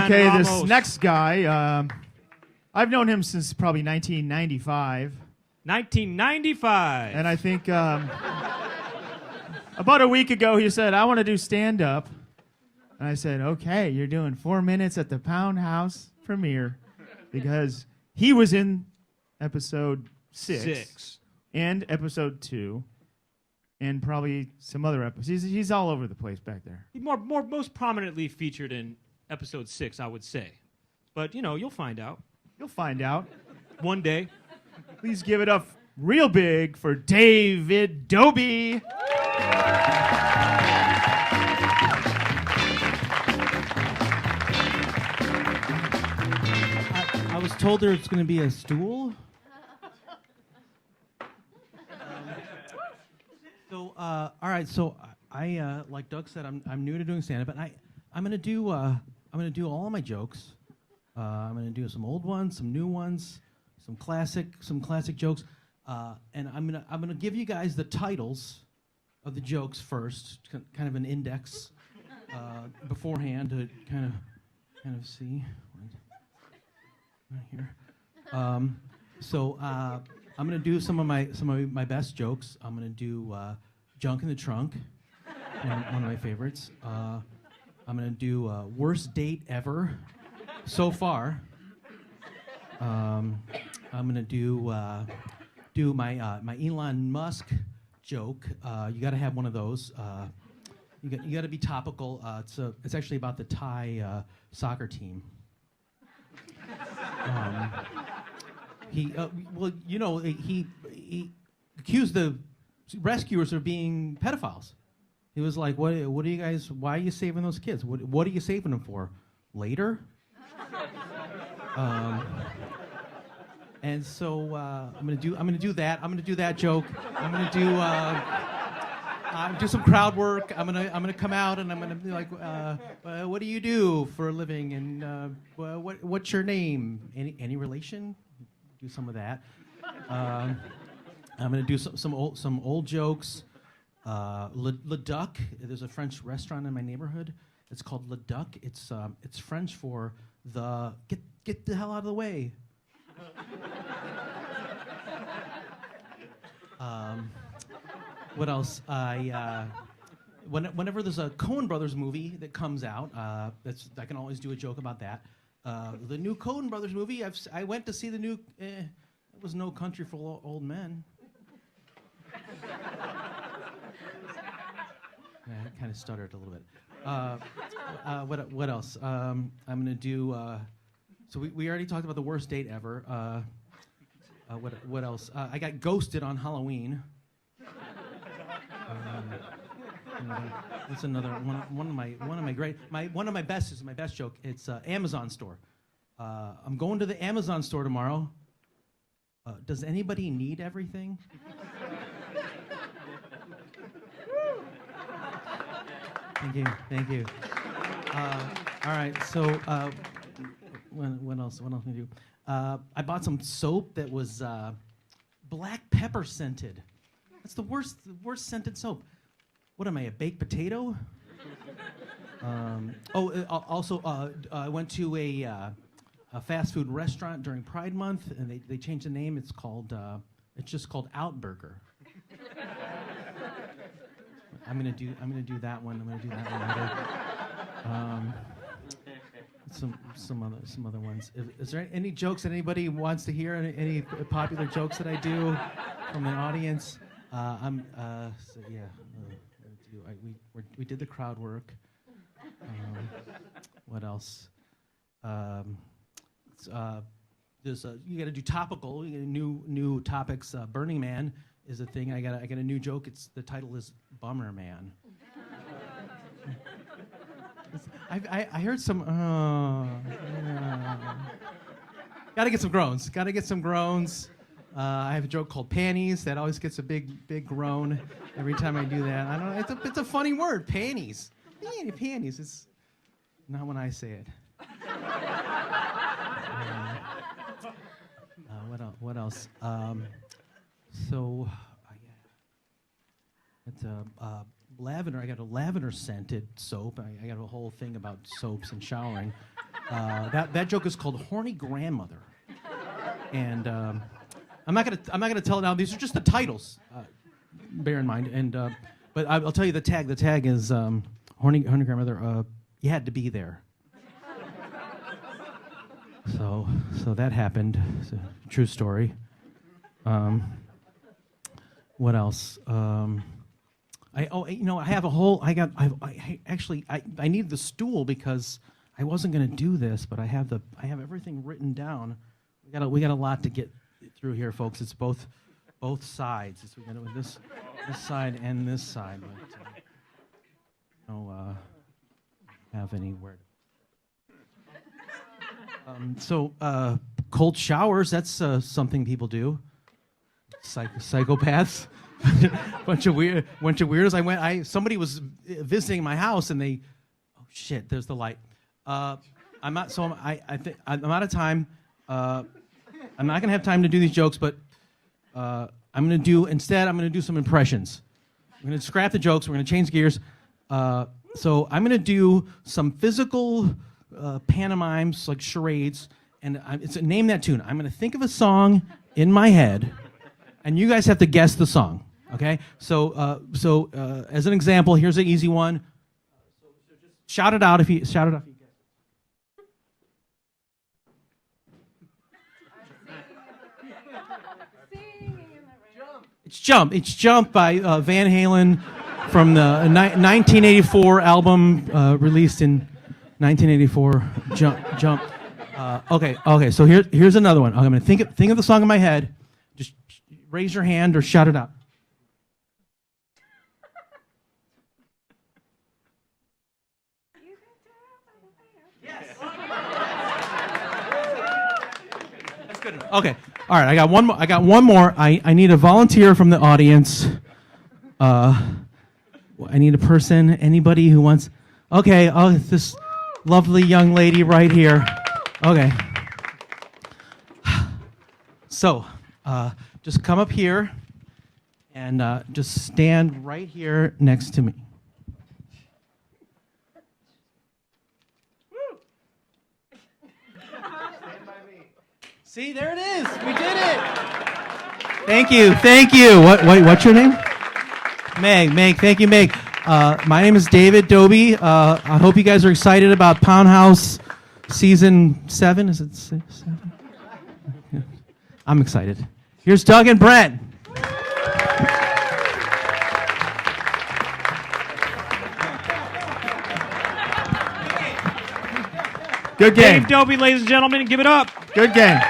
Okay, this Ramos. next guy, I've known him since probably 1995. 1995. And I think about a week ago he said, I want to do stand-up. And I said, okay, you're doing 4 minutes at the Pound House premiere. Because he was in episode 6. And episode 2. And probably some other episodes. He's all over the place back there. He most prominently featured in episode 6, I would say. But, you'll find out. You'll find out. One day. Please give it up real big for David Dobie. I was told there was going to be a stool. All right. So I, like Doug said, I'm new to doing stand-up, but I'm gonna do all of my jokes. I'm gonna do some old ones, some new ones, some classic jokes, and I'm gonna give you guys the titles of the jokes first, kind of an index beforehand to kind of see right here. So I'm gonna do some of my best jokes. I'm gonna do Junk in the Trunk, one of my favorites. I'm gonna do worst date ever so far. I'm gonna do my Elon Musk joke. You got to have one of those. You got to be topical. It's actually about the Thai soccer team. He accused the rescuers of being pedophiles. He was like, "What are you guys? Why are you saving those kids? What are you saving them for? Later?" And so I'm gonna do that. I'm gonna do that joke. I'm gonna do some crowd work. I'm gonna come out and I'm gonna be like, "What do you do for a living? And what's your name? Any relation?" Do some of that. I'm gonna do some old jokes. Le Duc. There's a French restaurant in my neighborhood. It's called Le Duc. It's French for the get the hell out of the way. What else? Whenever there's a Coen Brothers movie that comes out, I can always do a joke about that. The new Coen Brothers movie, I went to see the new. It was No Country for Old Men. I kind of stuttered a little bit. What else? I'm gonna do. So we already talked about the worst date ever. What else? I got ghosted on Halloween. That's another one of my best is my best joke. It's Amazon store. I'm going to the Amazon store tomorrow. Does anybody need everything? Thank you. All right, so what else can I do? I bought some soap that was black pepper scented. That's the worst scented soap. What am I, a baked potato? Also, I went to a fast food restaurant during Pride Month, and they changed the name. It's just called Outburger. I'm gonna do that one. I'm gonna do that one later. Some other ones. Is there any jokes that anybody wants to hear? Any popular jokes that I do from the audience? We did the crowd work. What else? You got to do topical. You gotta new topics. Burning Man is a thing. I got a new joke. The title is Bummer Man. I heard some. Gotta get some groans. I have a joke called panties that always gets a big groan every time I do that. I don't know. It's a funny word, panties. Panties. It's not when I say it. What else? It's lavender. I got a lavender scented soap. I got a whole thing about soaps and showering. That joke is called Horny Grandmother. And I'm not gonna tell it now. These are just the titles. Bear in mind. And but I'll tell you the tag. The tag is Horny Grandmother. You had to be there. So that happened. It's a true story. What else? I have a whole. I need the stool because I wasn't going to do this, but I have everything written down. We got a lot to get through here, folks. It's both sides. We got this side and this side. But, have anywhere. Cold showers. That's something people do. Psychopaths. bunch of weirdos. Somebody was visiting my house and they. Oh shit! There's the light. I'm not. So I think I'm out of time. I'm not gonna have time to do these jokes, but I'm gonna do some impressions. I'm gonna scrap the jokes. We're gonna change gears. So I'm gonna do some physical pantomimes, like charades, and name that tune. I'm gonna think of a song in my head, and you guys have to guess the song. Okay? So as an example, here's an easy one. So just shout it out if you guess it. It's Jump by Van Halen from the 1984 album released in 1984. Jump. Okay. So here's another one. I'm gonna think of the song in my head. Just raise your hand or shout it out. Yes. That's good enough. Okay. All right. I got one more. I need a volunteer from the audience. I need a person. Anybody who wants. Okay. Oh, this lovely young lady right here. Okay. So, just come up here and just stand right here next to me. Stand by me. See, there it is. We did it. Thank you. What's your name? Meg. Thank you, Meg. My name is David Dobie. I hope you guys are excited about Pound House Season 7. Is it 7? Yeah. I'm excited. Here's Doug and Brent. Good game. Dave Dobie, ladies and gentlemen, give it up. Good game.